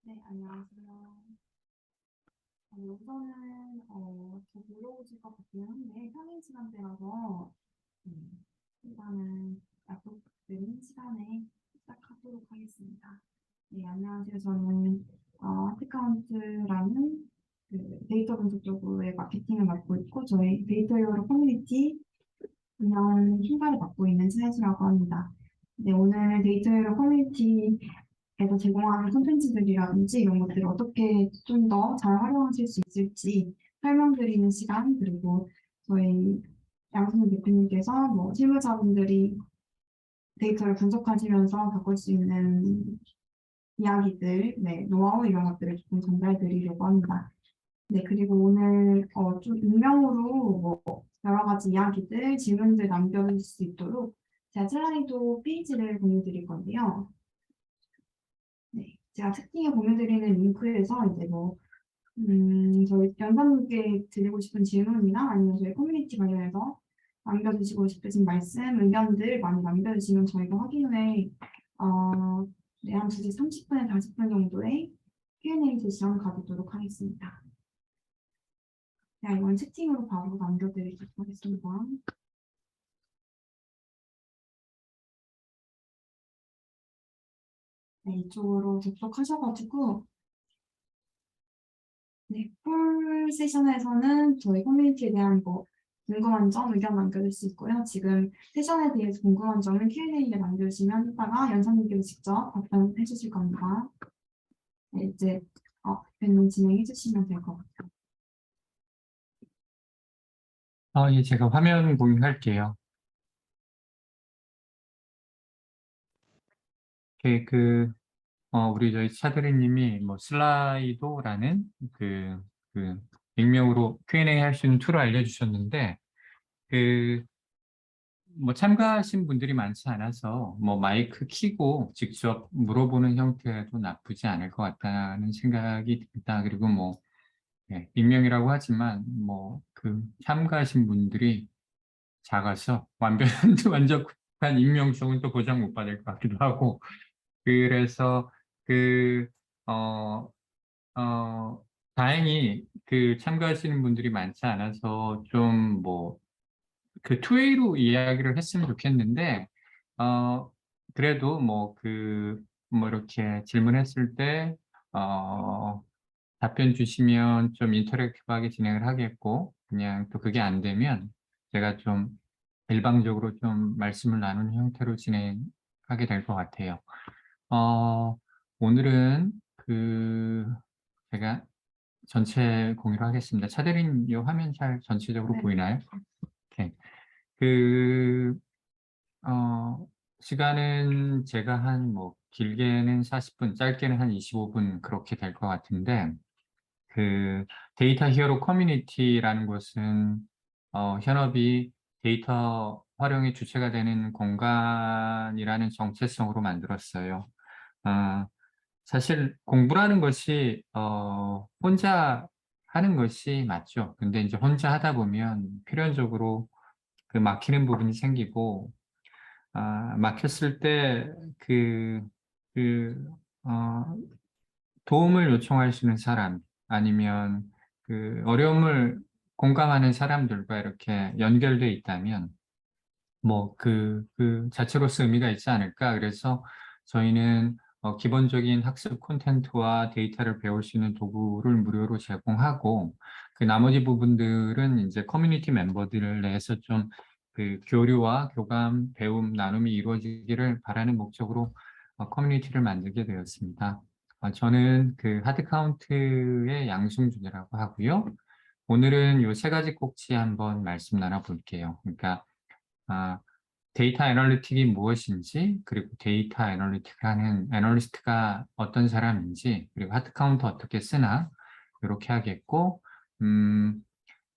네, 안녕하세요. 우선은 더 물어보실 것 같긴 한데 평일 시간대라서 일단은 약속드린 시간에 시작하도록 하겠습니다. 네, 안녕하세요. 저는 하트카운트라는 그 데이터 분석 쪽으로의 마케팅을 맡고 있고 저희 데이터 요로 커뮤니티 운영 총괄을 맡고 있는 차혜수라고 합니다. 네, 오늘 데이터 요로 커뮤니티 에서 제공하는 콘텐츠들이라든지 이런 것들을 어떻게 좀 더 잘 활용하실 수 있을지 설명드리는 시간, 그리고 저희 양승우 대표님께서 뭐 실무자분들이 데이터를 분석하시면서 겪을 수 있는 이야기들, 네, 노하우 이런 것들을 조금 전달드리려고 합니다. 네, 그리고 오늘 좀 익명으로 뭐 여러 가지 이야기들, 질문들 남겨주실 수 있도록 제가 슬라이드 페이지를 공유드릴 건데요. 네, 제가 채팅에 공유드리는 링크에서 이제 뭐, 저희 연산분께 드리고 싶은 질문이나 아니면 저희 커뮤니티 관련해서 남겨주시고 싶으신 말씀, 의견들 많이 남겨주시면 저희가 확인 후에, 네, 한 2시 30분에서 40분 정도의 Q&A 세션 가지도록 하겠습니다. 네, 이건 채팅으로 바로 남겨드리도록 하겠습니다. 네, 이쪽으로 접속하셔가지고, 네, 풀 세션에서는 저희 커뮤니티에 대한 뭐 궁금한 점, 의견 남겨줄 수 있고요. 지금 세션에 대해서 궁금한 점을 Q&A에 남겨주시면 이따가 연사님께서 직접 답변해 주실 겁니다. 네, 이제 대표님 진행해 주시면 될 것 같아요. 예, 제가 화면 공유할게요. 우리 저희 차드리님이 뭐 슬라이도라는 그 익명으로 Q&A 할 수 있는 툴을 알려주셨는데, 뭐 참가하신 분들이 많지 않아서 뭐 마이크 켜고 직접 물어보는 형태도 나쁘지 않을 것 같다는 생각이 듭니다. 그리고 뭐, 익명이라고 하지만 뭐 참가하신 분들이 작아서 완벽한 익명성은 또 보장 못 받을 것 같기도 하고, 그래서 그, 어, 어, 다행히 참가하시는 분들이 많지 않아서 좀 뭐 투웨이로 이야기를 했으면 좋겠는데, 그래도 뭐 이렇게 질문했을 때, 어, 답변 주시면 좀 인터랙티브하게 진행을 하겠고, 그냥 또 그게 안 되면 제가 좀 일방적으로 좀 말씀을 나누는 형태로 진행하게 될 것 같아요. 오늘은 제가 전체 공유를 하겠습니다. 차대린 이 화면 잘 전체적으로 네. 보이나요? 오케이. 그, 어, 시간은 제가 한 뭐 길게는 40분, 짧게는 한 25분 그렇게 될 것 같은데, 데이터 히어로 커뮤니티라는 것은 현업이 데이터 활용의 주체가 되는 공간이라는 정체성으로 만들었어요. 어, 사실 공부라는 것이 혼자 하는 것이 맞죠. 근데 이제 혼자 하다 보면 필연적으로 막히는 부분이 생기고, 막혔을 때 그, 어, 도움을 요청할 수 있는 사람, 아니면 어려움을 공감하는 사람들과 이렇게 연결돼 있다면, 뭐 그 자체로서 의미가 있지 않을까. 그래서 저희는 기본적인 학습 콘텐츠와 데이터를 배울 수 있는 도구를 무료로 제공하고, 그 나머지 부분들은 이제 커뮤니티 멤버들 내에서 좀 교류와 교감, 배움, 나눔이 이루어지기를 바라는 목적으로 커뮤니티를 만들게 되었습니다. 저는 하드카운트의 양승준이라고 하고요. 오늘은 요 세 가지 꼭지 한번 말씀 나눠볼게요. 그러니까 아, 데이터 애널리틱이 무엇인지, 그리고 데이터 애널리틱하는 애널리스트가 어떤 사람인지, 그리고 하드카운트 어떻게 쓰나, 이렇게 하겠고,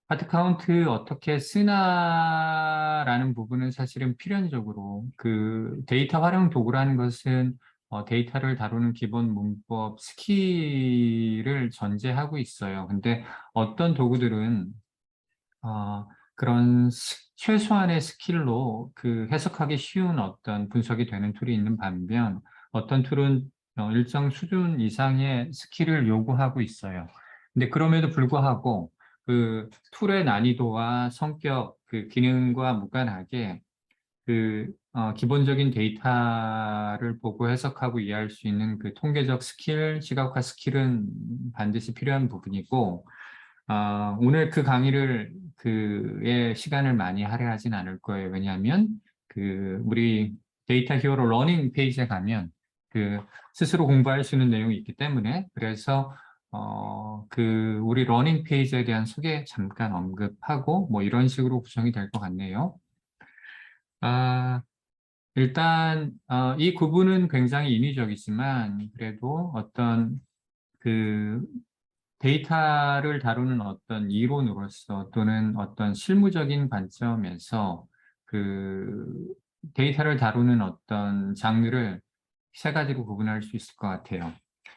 하드카운트 어떻게 쓰나라는 부분은 사실은 필연적으로 데이터 활용 도구라는 것은 데이터를 다루는 기본 문법 스킬을 전제하고 있어요. 근데 어떤 도구들은 그런 최소한의 스킬로 해석하기 쉬운 어떤 분석이 되는 툴이 있는 반면, 어떤 툴은 일정 수준 이상의 스킬을 요구하고 있어요. 근데 그럼에도 불구하고 그 툴의 난이도와 성격, 그 기능과 무관하게 기본적인 데이터를 보고 해석하고 이해할 수 있는 그 통계적 스킬, 시각화 스킬은 반드시 필요한 부분이고, 오늘 그 강의를 그의 시간을 많이 할애하진 않을 거예요. 왜냐하면 우리 데이터 히어로 러닝 페이지에 가면 그 스스로 공부할 수 있는 내용이 있기 때문에 그래서 우리 러닝 페이지에 대한 소개 잠깐 언급하고 뭐 이런 식으로 구성이 될 것 같네요. 아, 일단 이 구분은 굉장히 인위적이지만 그래도 어떤 그 데이터를 다루는 어떤 이론으로서 또는 어떤 실무적인 관점에서 그 데이터를 다루는 어떤 장르를 세 가지로 구분할 수 있을 것 같아요.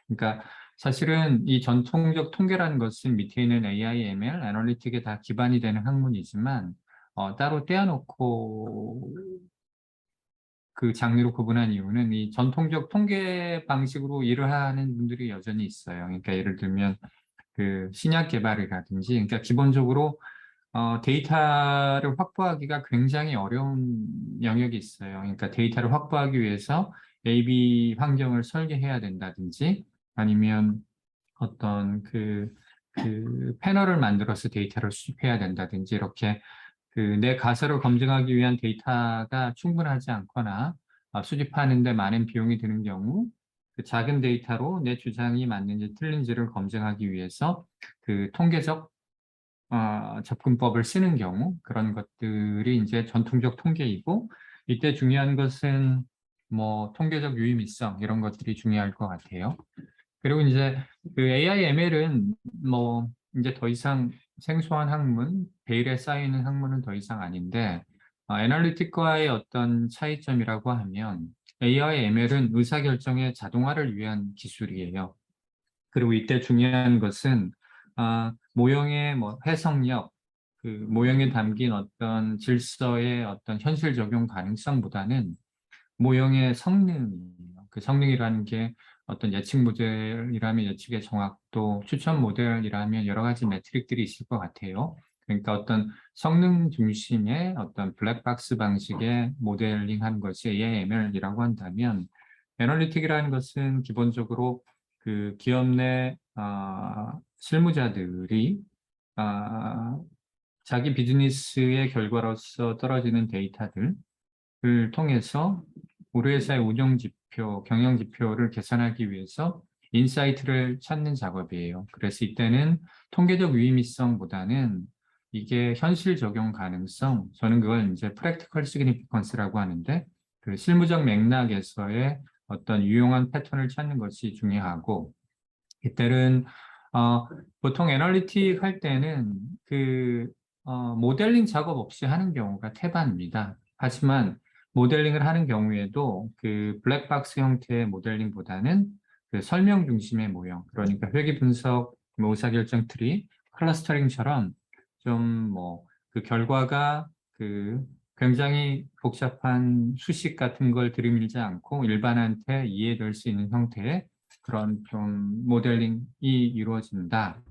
그러니까 사실은 이 전통적 통계라는 것은 밑에 있는 AI, ML, 애널리틱에 다 기반이 되는 학문이지만 따로 떼어놓고 그 장르로 구분한 이유는 이 전통적 통계 방식으로 일을 하는 분들이 여전히 있어요. 그러니까 예를 들면 그 신약 개발이라든지, 그러니까 기본적으로 데이터를 확보하기가 굉장히 어려운 영역이 있어요. 그러니까 데이터를 확보하기 위해서 A/B 환경을 설계해야 된다든지, 아니면 어떤 패널을 만들어서 데이터를 수집해야 된다든지, 이렇게 내 가설을 검증하기 위한 데이터가 충분하지 않거나 수집하는 데 많은 비용이 드는 경우 그 작은 데이터로 내 주장이 맞는지 틀린지를 검증하기 위해서 그 통계적 접근법을 쓰는 경우 그런 것들이 이제 전통적 통계이고 이때 중요한 것은 뭐 통계적 유의미성 이런 것들이 중요할 것 같아요. 그리고 이제 AI, ML은 뭐 이제 더 이상 생소한 학문, 베일에 쌓이는 학문은 더 이상 아닌데 애널리틱과의 어떤 차이점이라고 하면 AI, ML은 의사결정의 자동화를 위한 기술이에요. 그리고 이때 중요한 것은 모형의 뭐 해석력, 그 모형에 담긴 어떤 질서의 어떤 현실 적용 가능성보다는 모형의 성능이에요. 그 성능이라는 게 어떤 예측 모델이라면 예측의 정확도, 추천 모델이라면 여러 가지 매트릭들이 있을 것 같아요. 그러니까 어떤 성능 중심의 어떤 블랙박스 방식의 모델링 하는 것이 AIML이라고 한다면, 애널리틱이라는 것은 기본적으로 그 기업 내 실무자들이 아, 자기 비즈니스의 결과로서 떨어지는 데이터들, 을 통해서 우리 회사의 운영 지표, 경영 지표를 개선하기 위해서 인사이트를 찾는 작업이에요. 그래서 이때는 통계적 유의미성보다는 이게 현실 적용 가능성, 저는 그걸 이제 practical significance라고 하는데 그 실무적 맥락에서의 어떤 유용한 패턴을 찾는 것이 중요하고 이때는 보통 애널리틱 할 때는 모델링 작업 없이 하는 경우가 태반입니다. 하지만 모델링을 하는 경우에도 그 블랙박스 형태의 모델링보다는 그 설명 중심의 모형, 그러니까 회귀 분석, 뭐 의사결정 트리, 클러스터링처럼 좀 뭐 그 결과가 굉장히 복잡한 수식 같은 걸 들이밀지 않고 일반한테 이해될 수 있는 형태의 그런 좀 모델링이 이루어진다.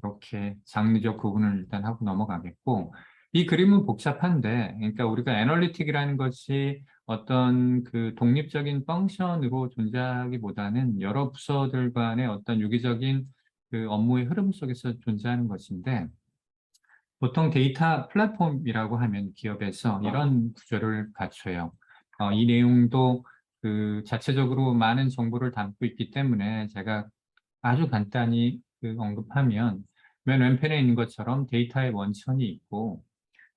이렇게 장르적 구분을 일단 하고 넘어가겠고, 이 그림은 복잡한데, 그러니까 우리가 애널리틱이라는 것이 어떤 그 독립적인 펑션으로 존재하기보다는 여러 부서들 간의 어떤 유기적인 그 업무의 흐름 속에서 존재하는 것인데, 보통 데이터 플랫폼이라고 하면 기업에서 이런 구조를 갖춰요. 이 내용도 자체적으로 많은 정보를 담고 있기 때문에 제가 아주 간단히 언급하면 맨 왼편에 있는 것처럼 데이터의 원천이 있고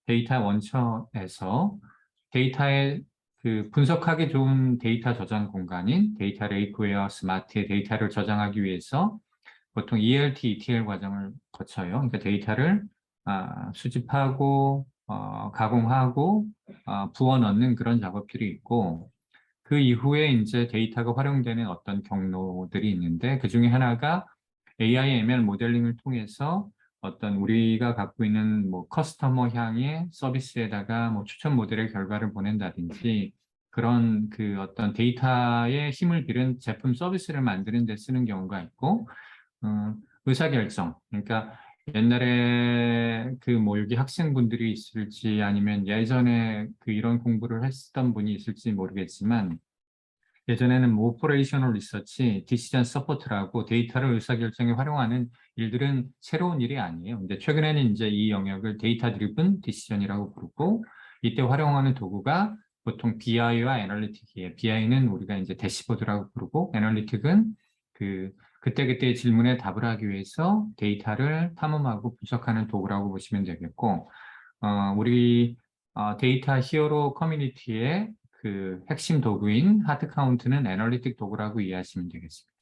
데이터 원천에서 데이터의 분석하기 좋은 데이터 저장 공간인 데이터 레이크웨어 스마트의 데이터를 저장하기 위해서 보통 ELT, ETL 과정을 거쳐요. 그러니까 데이터를 수집하고 가공하고 부어 넣는 그런 작업들이 있고 그 이후에 이제 데이터가 활용되는 어떤 경로들이 있는데 그 중에 하나가 AI, ML 모델링을 통해서 어떤 우리가 갖고 있는 뭐 커스터머 향의 서비스에다가 뭐 추천 모델의 결과를 보낸다든지 그런 그 어떤 데이터의 힘을 기른 제품 서비스를 만드는 데 쓰는 경우가 있고, 의사결정. 그러니까 옛날에 그 뭐 여기 학생분들이 있을지 아니면 예전에 그 이런 공부를 했던 분이 있을지 모르겠지만, 예전에는 뭐 오퍼레이셔널 리서치, 디시전 서포트라고 데이터를 의사결정에 활용하는 일들은 새로운 일이 아니에요. 근데 최근에는 이제 이 영역을 데이터 드리븐 디시전이라고 부르고, 이때 활용하는 도구가 보통 BI와 애널리틱이에요. BI는 우리가 이제 대시보드라고 부르고, 애널리틱은 그때그때 질문에 답을 하기 위해서 데이터를 탐험하고 분석하는 도구라고 보시면 되겠고, 우리 데이터 히어로 커뮤니티의 그 핵심 도구인 하드 카운트는 애널리틱 도구라고 이해하시면 되겠습니다.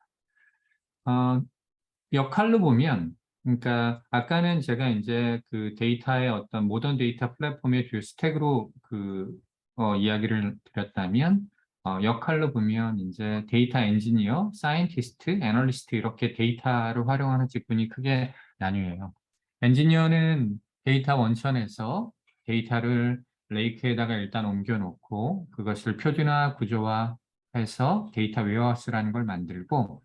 역할로 보면, 그러니까 아까는 제가 이제 그 데이터의 어떤 모던 데이터 플랫폼의 주요 스택으로 이야기를 드렸다면, 역할로 보면 이제 데이터 엔지니어, 사이언티스트, 애널리스트 이렇게 데이터를 활용하는 직군이 크게 나뉘어요. 엔지니어는 데이터 원천에서 데이터를 레이크에다가 일단 옮겨놓고 그것을 표준화 구조화해서 데이터 웨어하우스라는 걸 만들고,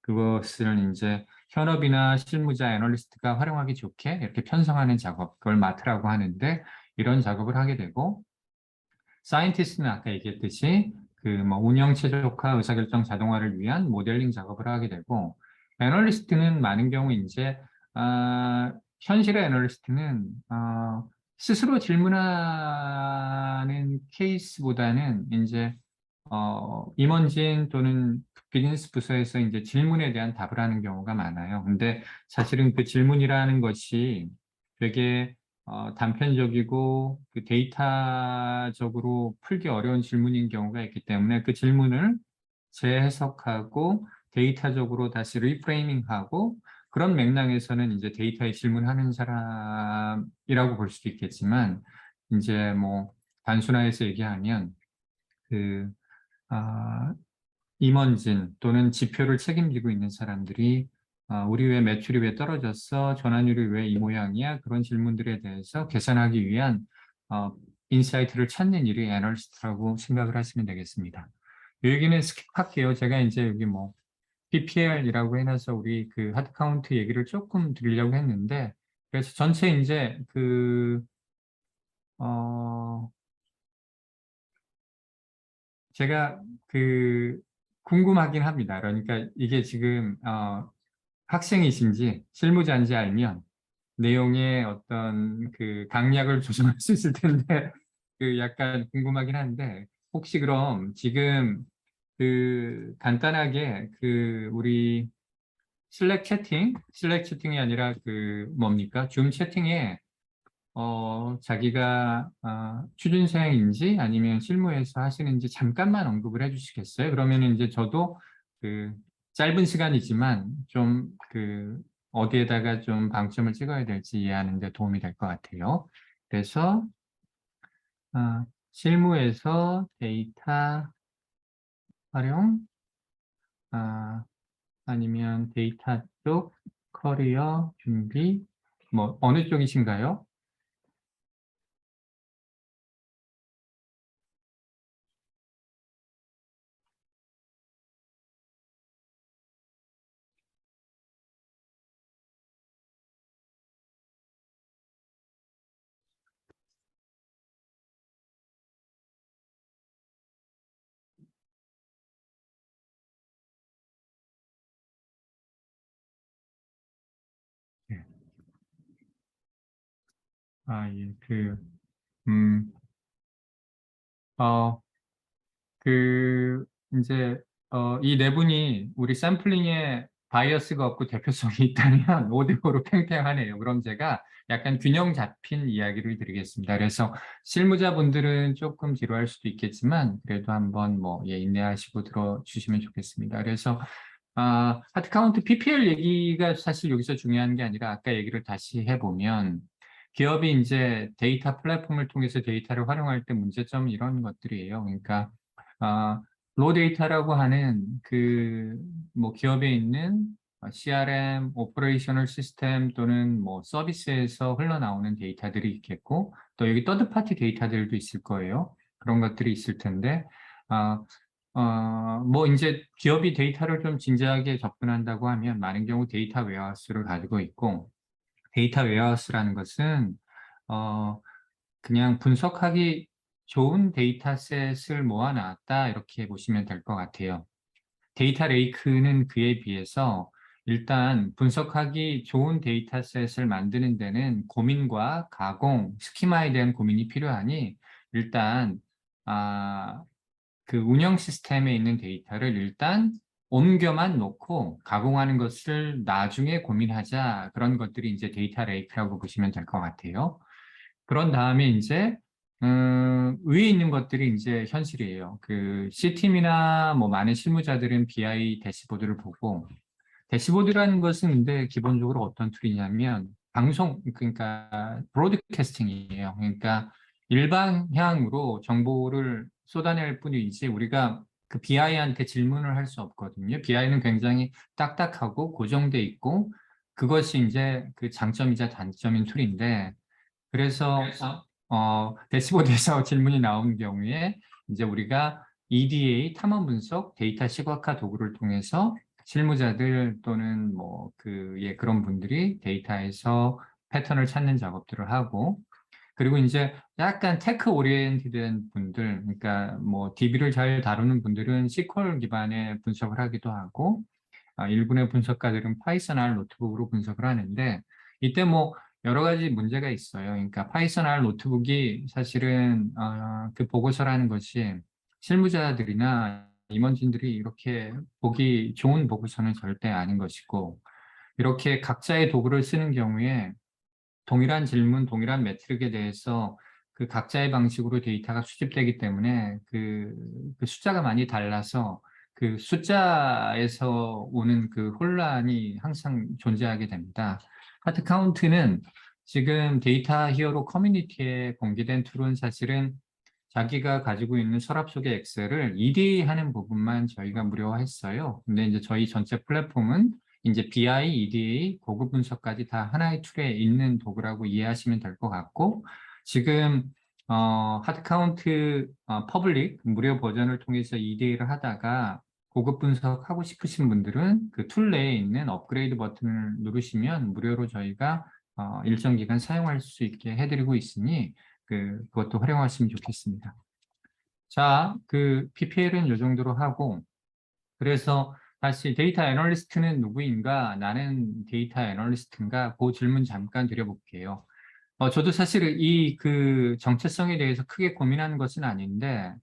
그것을 이제 현업이나 실무자, 애널리스트가 활용하기 좋게 이렇게 편성하는 작업, 그걸 마트라고 하는데, 이런 작업을 하게 되고, 사이언티스트는 아까 얘기했듯이 그 뭐 운영 최적화, 의사결정 자동화를 위한 모델링 작업을 하게 되고, 애널리스트는 많은 경우 이제 현실의 애널리스트는 스스로 질문하는 케이스보다는 이제 임원진 또는 비즈니스 부서에서 이제 질문에 대한 답을 하는 경우가 많아요. 근데 사실은 그 질문이라는 것이 되게 단편적이고 그 데이터적으로 풀기 어려운 질문인 경우가 있기 때문에 그 질문을 재해석하고 데이터적으로 다시 리프레이밍하고, 그런 맥락에서는 이제 데이터에 질문하는 사람이라고 볼 수도 있겠지만, 이제 뭐 단순화해서 얘기하면 그 임원진 또는 지표를 책임지고 있는 사람들이 우리 왜 매출이 왜 떨어졌어? 전환율이 왜 이 모양이야? 그런 질문들에 대해서 개선하기 위한 인사이트를 찾는 일이 애널리스트라고 생각을 하시면 되겠습니다. 이 얘기는 스킵할게요. 제가 이제 여기 뭐 PPL이라고 해놔서 우리 그 하드 카운트 얘기를 조금 드리려고 했는데, 그래서 전체 이제 어, 제가 궁금하긴 합니다. 그러니까 이게 지금 학생이신지 실무자인지 알면 내용의 어떤 그 강약을 조정할 수 있을 텐데 그 약간 궁금하긴 한데, 혹시 그럼 지금 간단하게 우리 슬랙 채팅이 아니라 뭡니까? 줌 채팅에 자기가 취준생인지 아니면 실무에서 하시는지 잠깐만 언급을 해주시겠어요? 그러면 이제 저도 그 짧은 시간이지만 좀 어디에다가 좀 방점을 찍어야 될지 이해하는 데 도움이 될 것 같아요. 그래서 실무에서 데이터 활용, 아니면 데이터 쪽 커리어 준비, 뭐 어느 쪽이신가요? 네. 예, 음, 어, 그, 이제, 이 네 분이 우리 샘플링에 바이어스가 없고 대표성이 있다면 5대5로 팽팽하네요. 그럼 제가 약간 균형 잡힌 이야기를 드리겠습니다. 그래서 실무자분들은 조금 지루할 수도 있겠지만, 그래도 한번 뭐, 예, 인내하시고 들어주시면 좋겠습니다. 그래서, 하드카운트 PPL 얘기가 사실 여기서 중요한 게 아니라 아까 얘기를 다시 해보면, 기업이 이제 데이터 플랫폼을 통해서 데이터를 활용할 때 문제점은 이런 것들이에요. 그러니까 로 데이터라고 하는 뭐 기업에 있는 CRM, 오퍼레이셔널 시스템 또는 뭐 서비스에서 흘러나오는 데이터들이 있겠고, 또 여기 서드 파티 데이터들도 있을 거예요. 그런 것들이 있을 텐데, 뭐 이제 기업이 데이터를 좀 진지하게 접근한다고 하면 많은 경우 데이터 웨어하우스를 가지고 있고, 데이터 웨어하우스라는 것은 어, 그냥 분석하기 좋은 데이터셋을 모아놨다 이렇게 보시면 될 것 같아요. 데이터 레이크는 그에 비해서 일단 분석하기 좋은 데이터셋을 만드는 데는 고민과 가공, 스키마에 대한 고민이 필요하니 일단 그 운영 시스템에 있는 데이터를 일단 옮겨만 놓고 가공하는 것을 나중에 고민하자. 그런 것들이 이제 데이터 레이크라고 보시면 될 것 같아요. 그런 다음에 이제 위에 있는 것들이 이제 현실이에요. 그 C팀이나 뭐 많은 실무자들은 BI 대시보드를 보고, 대시보드라는 것은 근데 기본적으로 어떤 툴이냐면 방송, 그러니까 브로드캐스팅이에요. 그러니까 일방향으로 정보를 쏟아낼 뿐이지 우리가 그 BI한테 질문을 할 수 없거든요. BI는 굉장히 딱딱하고 고정돼 있고 그것이 이제 그 장점이자 단점인 툴인데, 그래서 대시보드에서 질문이 나온 경우에 이제 우리가 EDA 탐험 분석 데이터 시각화 도구를 통해서 실무자들 또는 뭐 그런 분들이 데이터에서 패턴을 찾는 작업들을 하고, 그리고 이제 약간 테크 오리엔티드된 분들, 그러니까 뭐 DB를 잘 다루는 분들은 SQL 기반의 분석을 하기도 하고, 일본의 분석가들은 파이썬 R 노트북으로 분석을 하는데, 이때 뭐 여러 가지 문제가 있어요. 그러니까 파이썬 R 노트북이 사실은 그 보고서라는 것이 실무자들이나 임원진들이 이렇게 보기 좋은 보고서는 절대 아닌 것이고, 이렇게 각자의 도구를 쓰는 경우에 동일한 질문, 동일한 매트릭에 대해서 그 각자의 방식으로 데이터가 수집되기 때문에 그 숫자가 많이 달라서 그 숫자에서 오는 그 혼란이 항상 존재하게 됩니다. 하트카운트는 지금 데이터 히어로 커뮤니티에 공개된 툴은 사실은 자기가 가지고 있는 서랍 속의 엑셀을 EDA 하는 부분만 저희가 무료화했어요. 근데 이제 저희 전체 플랫폼은 이제 BI, EDA, 고급 분석까지 다 하나의 툴에 있는 도구라고 이해하시면 될 것 같고, 지금 하드카운트 퍼블릭 무료 버전을 통해서 EDA를 하다가 고급 분석하고 싶으신 분들은 그 툴 내에 있는 업그레이드 버튼을 누르시면 무료로 저희가 일정 기간 사용할 수 있게 해드리고 있으니 그것도 활용하시면 좋겠습니다. 자, 그 PPL은 이 정도로 하고, 그래서 다시 데이터 애널리스트는 누구인가? 나는 데이터 애널리스트인가? 그 질문 잠깐 드려볼게요. 저도 사실 그 정체성에 대해서 크게 고민하는 것은 아닌데,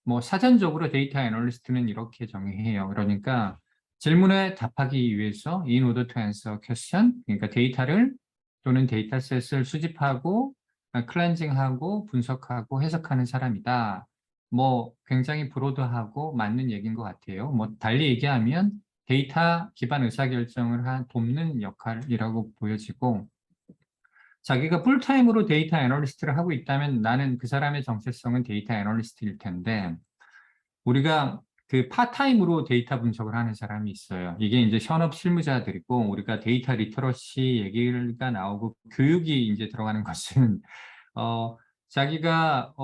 뭐 사전적으로 데이터 애널리스트는 이렇게 정의해요. 그러니까 질문에 답하기 위해서 in order to answer question, 그러니까 데이터를 또는 데이터셋을 수집하고 클렌징하고 분석하고 해석하는 사람이다. 뭐 굉장히 브로드하고 맞는 얘기인 것 같아요. 뭐 달리 얘기하면 데이터 기반 의사결정을 돕는 역할이라고 보여지고, 자기가 풀타임으로 데이터 애널리스트를 하고 있다면 나는 그 사람의 정체성은 데이터 애널리스트일 텐데, 우리가 그 파타임으로 데이터 분석을 하는 사람이 있어요. 이게 이제 현업 실무자들이고, 우리가 데이터 리터러시 얘기가 나오고 교육이 이제 들어가는 것은 자기가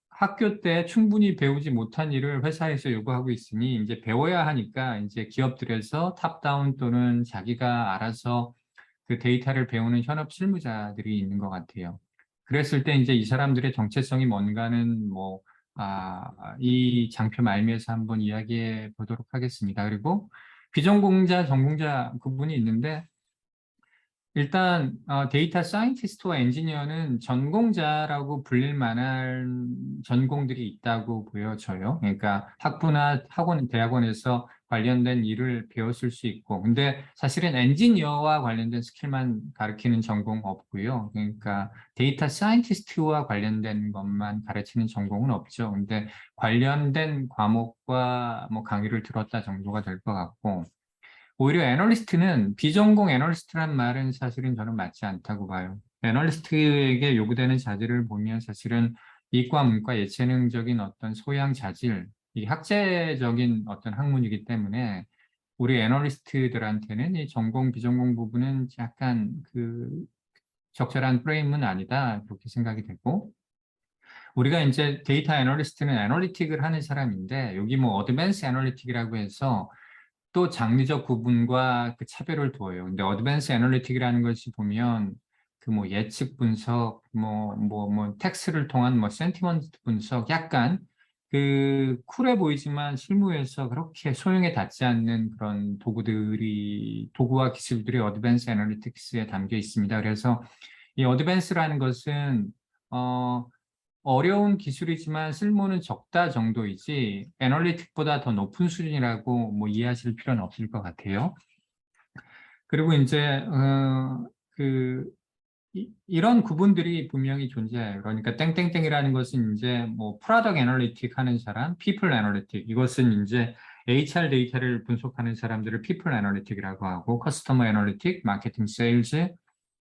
학교 때 충분히 배우지 못한 일을 회사에서 요구하고 있으니 이제 배워야 하니까 이제 기업들에서 탑다운 또는 자기가 알아서 그 데이터를 배우는 현업 실무자들이 있는 것 같아요. 그랬을 때 이제 이 사람들의 정체성이 뭔가는 뭐 이 장표 말미에서 한번 이야기해 보도록 하겠습니다. 그리고 비전공자, 전공자 구분이 있는데, 일단 데이터 사이언티스트와 엔지니어는 전공자라고 불릴 만한 전공들이 있다고 보여져요. 그러니까 학부나 학원, 대학원에서 관련된 일을 배웠을 수 있고, 근데 사실은 엔지니어와 관련된 스킬만 가르치는 전공 없고요. 그러니까 데이터 사이언티스트와 관련된 것만 가르치는 전공은 없죠. 근데 관련된 과목과 뭐 강의를 들었다 정도가 될 것 같고, 오히려 애널리스트는 비전공 애널리스트란 말은 사실은 저는 맞지 않다고 봐요. 애널리스트에게 요구되는 자질을 보면 사실은 이과, 문과, 예체능적인 어떤 소양 자질, 이 학제적인 어떤 학문이기 때문에 우리 애널리스트들한테는 이 전공, 비전공 부분은 약간 적절한 프레임은 아니다, 그렇게 생각이 되고, 우리가 이제 데이터 애널리스트는 애널리틱을 하는 사람인데 여기 뭐 어드밴스 애널리틱이라고 해서 또 장르적 구분과 그 차별을 두어요. 근데 어드밴스 애널리틱이라는 것이 보면 그 뭐 예측 분석, 뭐 텍스트를 통한 뭐 센티먼트 분석, 약간 그 쿨해 보이지만 실무에서 그렇게 소용에 닿지 않는 그런 도구와 기술들이 어드밴스 애널리틱스에 담겨 있습니다. 그래서 이 어드밴스라는 것은 어려운 기술이지만 쓸모는 적다 정도이지 애널리틱보다 더 높은 수준이라고 뭐 이해하실 필요는 없을 것 같아요. 그리고 이제 그 이런 구분들이 분명히 존재해요. 그러니까 땡땡땡이라는 것은 이제 뭐 프로덕트 애널리틱 하는 사람, 피플 애널리틱, 이것은 이제 HR 데이터를 분석하는 사람들을 피플 애널리틱이라고 하고, 커스터머 애널리틱, 마케팅 세일즈,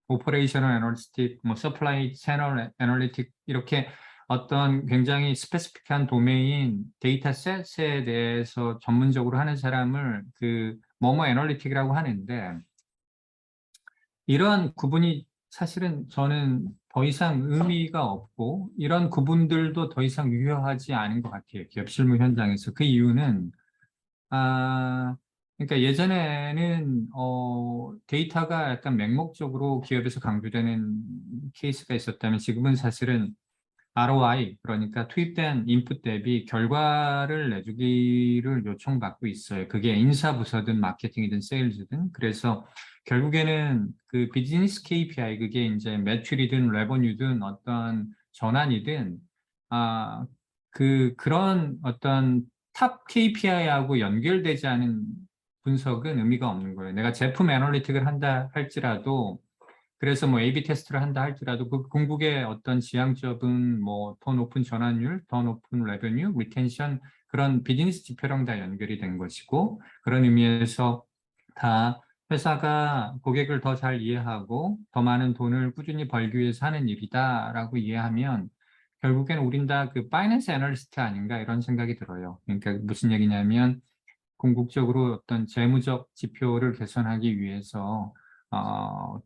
오퍼레이셔널 애널리틱, 뭐 서플라이 채널 애널리틱, 이렇게 어떤 굉장히 스페시픽한 도메인 데이터셋에 대해서 전문적으로 하는 사람을 그 뭐뭐 애널리틱이라고 하는데, 이러한 구분이 사실은 저는 더 이상 의미가 없고 이런 구분들도 더 이상 유효하지 않은 것 같아요. 기업 실무 현장에서. 그 이유는 그러니까 예전에는 데이터가 약간 맹목적으로 기업에서 강조되는 케이스가 있었다면 지금은 사실은 ROI, 그러니까 투입된 인풋 대비 결과를 내주기를 요청받고 있어요. 그게 인사부서든 마케팅이든 세일즈든. 그래서 결국에는 그 비즈니스 KPI, 그게 이제 매출이든 레버뉴든 어떤 전환이든, 그런 어떤 탑 KPI하고 연결되지 않은 분석은 의미가 없는 거예요. 내가 제품 애널리틱을 한다 할지라도, 그래서 뭐 A/B 테스트를 한다 할지라도 그 궁극의 어떤 지향점은 뭐 더 높은 전환율, 더 높은 레베뉴, 리텐션, 그런 비즈니스 지표랑 다 연결이 된 것이고, 그런 의미에서 다 회사가 고객을 더 잘 이해하고 더 많은 돈을 꾸준히 벌기 위해서 하는 일이다라고 이해하면 결국엔 우린 다 그 파이낸스 애널리스트 아닌가 이런 생각이 들어요. 그러니까 무슨 얘기냐면 궁극적으로 어떤 재무적 지표를 개선하기 위해서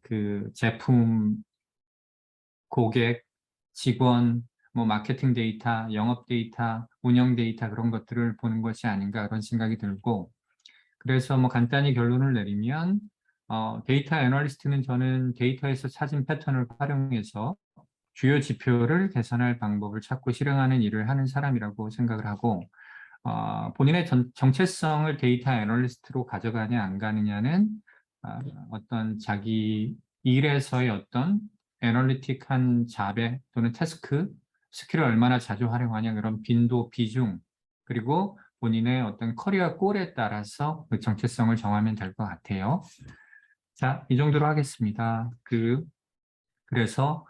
그 제품, 고객, 직원, 뭐 마케팅 데이터, 영업 데이터, 운영 데이터, 그런 것들을 보는 것이 아닌가 그런 생각이 들고, 그래서 뭐 간단히 결론을 내리면 데이터 애널리스트는 저는 데이터에서 찾은 패턴을 활용해서 주요 지표를 개선할 방법을 찾고 실행하는 일을 하는 사람이라고 생각을 하고, 본인의 정체성을 데이터 애널리스트로 가져가냐 안 가느냐는 어떤 자기 일에서의 어떤 애널리틱한 자배 또는 태스크, 스킬을 얼마나 자주 활용하냐, 그런 빈도, 비중, 그리고 본인의 어떤 커리어 골에 따라서 그 정체성을 정하면 될 것 같아요. 자, 이 정도로 하겠습니다. 그래서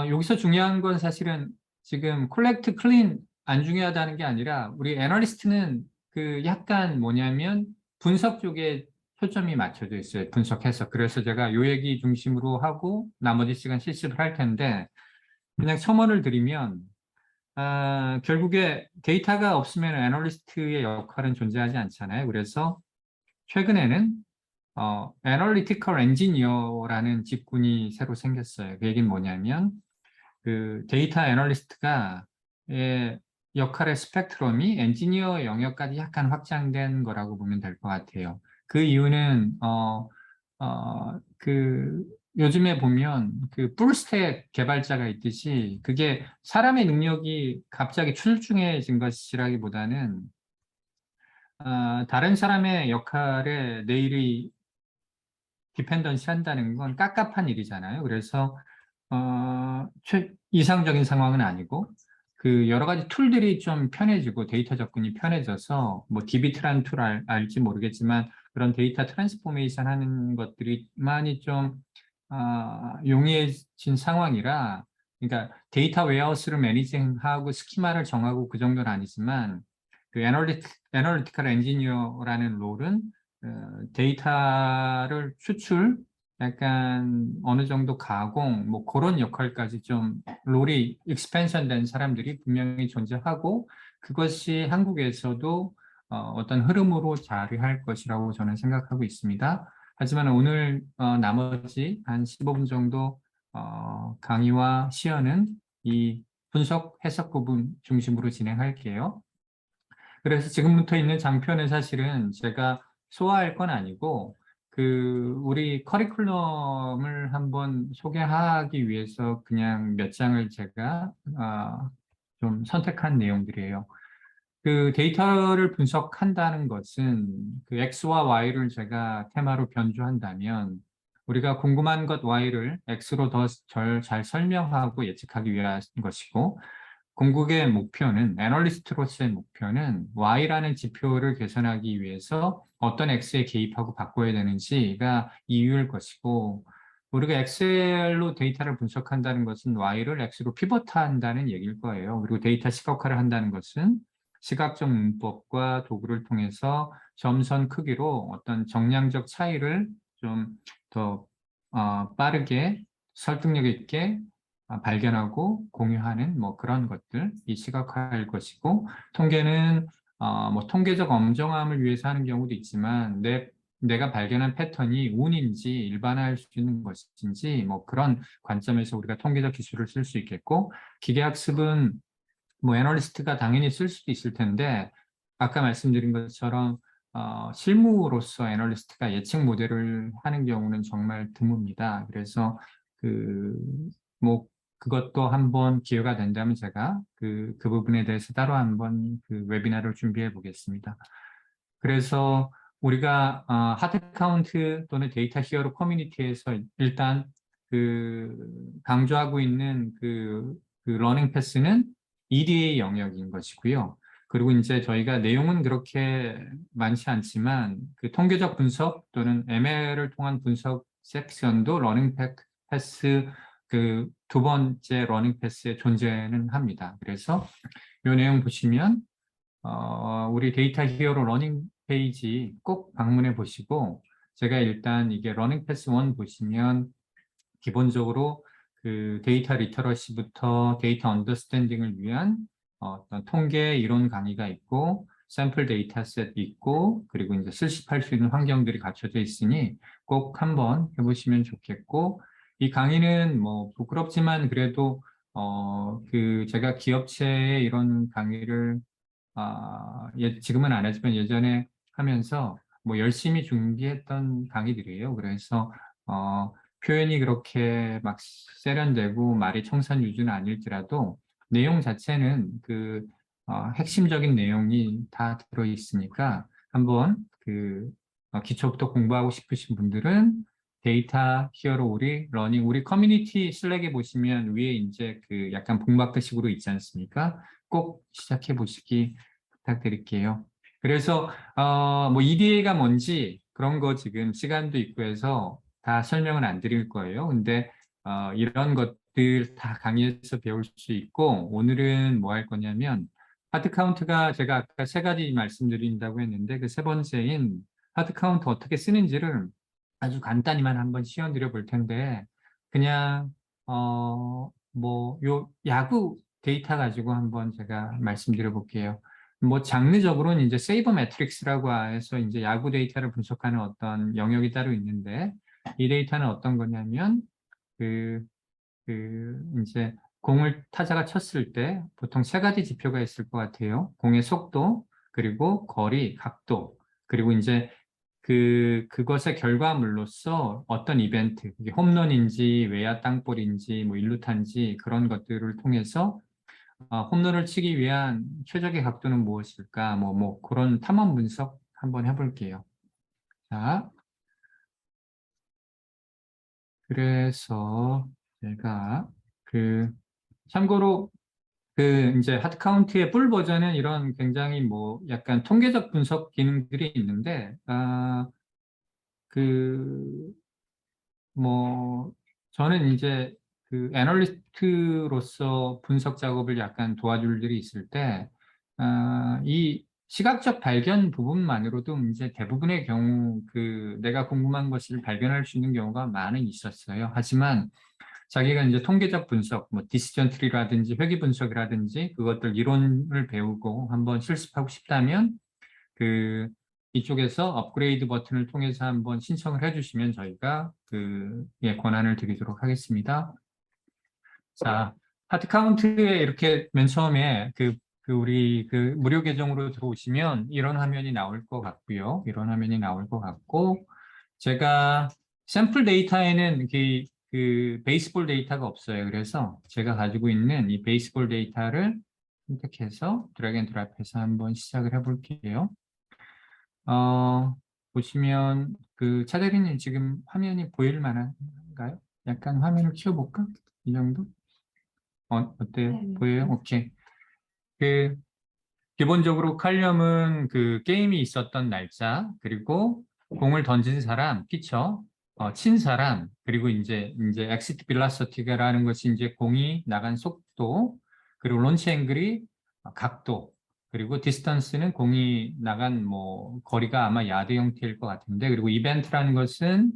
여기서 중요한 건 사실은 지금 콜렉트 클린 안 중요하다는 게 아니라 우리 애널리스트는 그 약간 뭐냐면 분석 쪽에 초점이 맞춰져 있어요. 분석해서. 그래서 제가 요 얘기 중심으로 하고 나머지 시간 실습을 할 텐데, 그냥 첨언을 드리면 결국에 데이터가 없으면 애널리스트의 역할은 존재하지 않잖아요. 그래서 최근에는 애널리티컬 엔지니어라는 직군이 새로 생겼어요. 그 얘기는 뭐냐면 그 데이터 애널리스트가 역할의 스펙트럼이 엔지니어 영역까지 약간 확장된 거라고 보면 될 것 같아요. 그 이유는 그 요즘에 보면 그 풀스택 개발자가 있듯이 그게 사람의 능력이 갑자기 출중해진 것이라기보다는 다른 사람의 역할에 내일이 디펜던시 한다는 건 깝깝한 일이잖아요. 그래서 이상적인 상황은 아니고 그 여러 가지 툴들이 좀 편해지고 데이터 접근이 편해져서 뭐 DB트라는 툴 알지 모르겠지만 그런 데이터 트랜스포메이션 하는 것들이 많이 좀 용이해진 상황이라, 그러니까 데이터 웨어하우스를 매니징하고 스키마를 정하고 그 정도는 아니지만 그 애널리티컬 엔지니어라는 롤은 데이터를 추출, 약간 어느 정도 가공, 뭐 그런 역할까지 좀 롤이 익스펜션 된 사람들이 분명히 존재하고, 그것이 한국에서도 어떤 흐름으로 자리할 것이라고 저는 생각하고 있습니다. 하지만 오늘 나머지 한 15분 정도 강의와 시연은 이 분석, 해석 부분 중심으로 진행할게요. 그래서 지금부터 있는 장표는 사실은 제가 소화할 건 아니고 우리 커리큘럼을 한번 소개하기 위해서 그냥 몇 장을 제가 좀 선택한 내용들이에요. 그 데이터를 분석한다는 것은 그 X와 Y를 제가 테마로 변주한다면 우리가 궁금한 것 Y를 X로 더 잘 설명하고 예측하기 위한 것이고 궁극의 목표는, 애널리스트로서의 목표는 Y라는 지표를 개선하기 위해서 어떤 X에 개입하고 바꿔야 되는지가 이유일 것이고, 우리가 엑셀로 데이터를 분석한다는 것은 Y를 X로 피벗한다는 얘기일 거예요. 그리고 데이터 시각화를 한다는 것은 시각적 문법과 도구를 통해서 점선 크기로 어떤 정량적 차이를 좀 더 빠르게 설득력 있게 발견하고 공유하는 뭐 그런 것들, 이 시각화일 것이고, 통계는 뭐 통계적 엄정함을 위해서 하는 경우도 있지만 내가 발견한 패턴이 운인지 일반화할 수 있는 것인지 뭐 그런 관점에서 우리가 통계적 기술을 쓸 수 있겠고, 기계학습은 뭐 애널리스트가 당연히 쓸 수도 있을 텐데 아까 말씀드린 것처럼 실무로서 애널리스트가 예측 모델을 하는 경우는 정말 드뭅니다. 그래서 뭐 그것도 한번 기회가 된다면 제가 그 부분에 대해서 따로 한번 그 웨비나를 준비해 보겠습니다. 그래서 우리가 하드 카운트 또는 데이터 히어로 커뮤니티에서 일단 강조하고 있는 러닝 패스는 EDA 영역인 것이고요. 그리고 이제 저희가 내용은 그렇게 많지 않지만 그 통계적 분석 또는 ML을 통한 분석 섹션도 러닝 패스 두 번째 러닝 패스에 존재는 합니다. 그래서 이 내용 보시면 우리 데이터 히어로 러닝 페이지 꼭 방문해 보시고, 제가 일단 이게 러닝 패스 1 보시면 기본적으로 그 데이터 리터러시부터 데이터 언더스탠딩을 위한 어떤 통계 이론 강의가 있고 샘플 데이터셋 있고 그리고 이제 실습할 수 있는 환경들이 갖춰져 있으니 꼭 한번 해보시면 좋겠고, 이 강의는 뭐 부끄럽지만 그래도 제가 기업체에 이런 강의를 지금은 안 하지만 예전에 하면서 뭐 열심히 준비했던 강의들이에요. 그래서 표현이 그렇게 막 세련되고 말이 청산유주는 아닐지라도 내용 자체는 핵심적인 내용이 다 들어 있으니까 한번 기초부터 공부하고 싶으신 분들은 데이터 히어로 우리 커뮤니티 슬랙에 보시면 위에 이제 약간 북마크식으로 있지 않습니까? 꼭 시작해 보시기 부탁드릴게요. 그래서 뭐 EDA가 뭔지 그런 거 지금 시간도 있고 해서 다 설명은 안 드릴 거예요. 근데 이런 것들 다 강의에서 배울 수 있고, 오늘은 뭐 할 거냐면 하드 카운트가 제가 아까 세 가지 말씀드린다고 했는데 그 세 번째인 하드 카운트 어떻게 쓰는지를 아주 간단히만 한번 시연드려 볼 텐데, 그냥 뭐 요 야구 데이터 가지고 한번 제가 말씀드려 볼게요. 뭐 장르적으로는 이제 세이버 매트릭스라고 해서 이제 야구 데이터를 분석하는 어떤 영역이 따로 있는데, 이 데이터는 어떤 거냐면 이제 공을 타자가 쳤을 때 보통 세 가지 지표가 있을 것 같아요. 공의 속도, 그리고 거리, 각도, 그리고 이제 그것의 결과물로서 어떤 이벤트, 이게 홈런인지 외야 땅볼인지 뭐 일루탄지 그런 것들을 통해서 홈런을 치기 위한 최적의 각도는 무엇일까? 뭐 그런 탐험 분석 한번 해볼게요. 자, 그래서 제가 참고로 이제 하드카운트의 풀 버전은 이런 굉장히 뭐 약간 통계적 분석 기능들이 있는데 뭐 저는 이제 애널리스트로서 분석 작업을 약간 도와줄 일이 있을 때 이 시각적 발견 부분만으로도 이제 대부분의 경우 내가 궁금한 것을 발견할 수 있는 경우가 많이 있었어요. 하지만 자기가 이제 통계적 분석, 뭐 디시전 트리라든지 회귀 분석이라든지 그것들 이론을 배우고 한번 실습하고 싶다면 이쪽에서 업그레이드 버튼을 통해서 한번 신청을 해주시면 저희가 권한을 드리도록 하겠습니다. 자, 하드 카운트에 이렇게 맨 처음에 우리 그 무료 계정으로 들어오시면 이런 화면이 나올 것 같고요. 이런 화면이 나올 것 같고, 제가 샘플 데이터에는 그 베이스볼 데이터가 없어요. 그래서 제가 가지고 있는 이 베이스볼 데이터를 선택해서 드래그 앤 드랍해서 한번 시작을 해볼게요. 어, 보시면 그 차대리님 지금 화면이 보일 만한가요? 약간 화면을 키워볼까? 이 정도? 어때요? 네, 보여요? 오케이. 그 기본적으로 칼럼은 그 게임이 있었던 날짜, 그리고 공을 던진 사람, 피처, 친 사람, 그리고 이제 엑시트 빌라서티가라는 것이 이제 공이 나간 속도, 그리고 론치 앵글이 각도, 그리고 디스턴스는 공이 나간 뭐 거리가 아마 야드 형태일 것 같은데, 그리고 이벤트라는 것은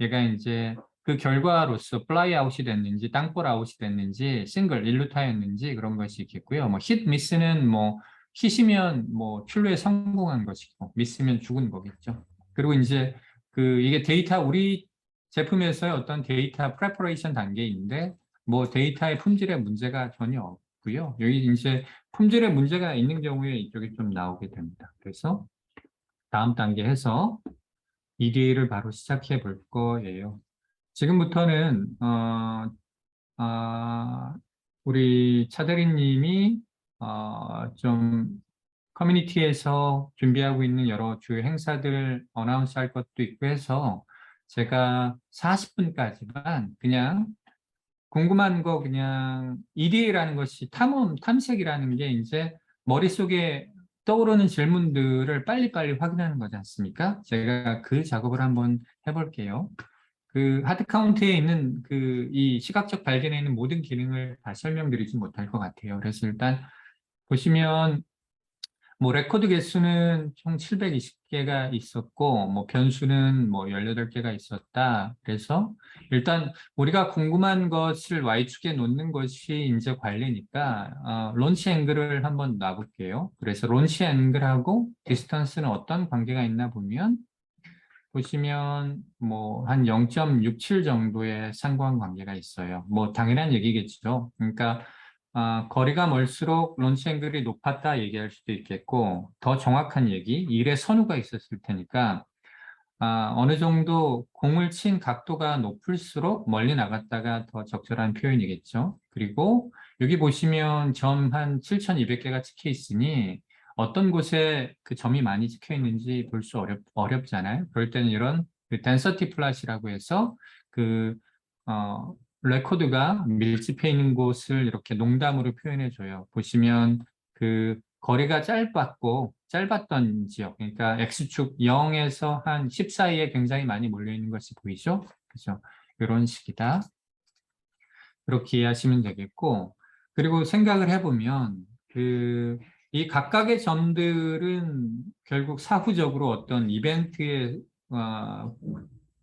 얘가 이제 그 결과로서 플라이 아웃이 됐는지 땅볼 아웃이 됐는지 싱글 일루타였는지 그런 것이 있겠고요. 뭐 힛 미스는 뭐 힛이면 뭐 출루에 성공한 것이고 미스면 죽은 거겠죠. 그리고 이제 그 이게 데이터 우리 제품에서의 어떤 데이터 프레퍼레이션 단계인데 뭐 데이터의 품질에 문제가 전혀 없고요. 여기 이제 품질에 문제가 있는 경우에 이쪽에 좀 나오게 됩니다. 그래서 다음 단계 해서 EDA를 바로 시작해 볼 거예요. 지금부터는 아, 우리 차대리님이 좀 커뮤니티에서 준비하고 있는 여러 주요 행사들 어나운스 할 것도 있고 해서 제가 40분까지만 그냥 궁금한 거 그냥 EDA라는 것이 탐색이라는 게 이제 머릿속에 떠오르는 질문들을 빨리빨리 확인하는 거지 않습니까? 제가 그 작업을 한번 해볼게요. 그 하드 카운트에 있는 그 이 시각적 발견에 있는 모든 기능을 다 설명드리지 못할 것 같아요. 그래서 일단 보시면 뭐 레코드 개수는 총 720개가 있었고 뭐 변수는 뭐 18개가 있었다. 그래서 일단 우리가 궁금한 것을 Y축에 놓는 것이 이제 관리니까 론치 앵글을 한번 놔볼게요. 그래서 론치 앵글하고 디스턴스는 어떤 관계가 있나 보면 보시면 뭐 한 0.67 정도의 상관관계가 있어요. 뭐 당연한 얘기겠죠. 그러니까 거리가 멀수록 론치 앵글이 높았다 얘기할 수도 있겠고 더 정확한 얘기, 일의 선우가 있었을 테니까 어느 정도 공을 친 각도가 높을수록 멀리 나갔다가 더 적절한 표현이겠죠. 그리고 여기 보시면 점 한 7,200개가 찍혀 있으니 어떤 곳에 그 점이 많이 찍혀 있는지 볼 수 어렵잖아요. 그럴 때는 이런 그 덴서티 플랫이라고 해서 그, 레코드가 밀집해 있는 곳을 이렇게 농담으로 표현해 줘요. 보시면 그 거리가 짧았던 지역, 그러니까 X축 0에서 한 10 사이에 굉장히 많이 몰려 있는 것이 보이죠? 그죠? 이런 식이다. 그렇게 이해하시면 되겠고, 그리고 생각을 해보면, 이 각각의 점들은 결국 사후적으로 어떤 이벤트에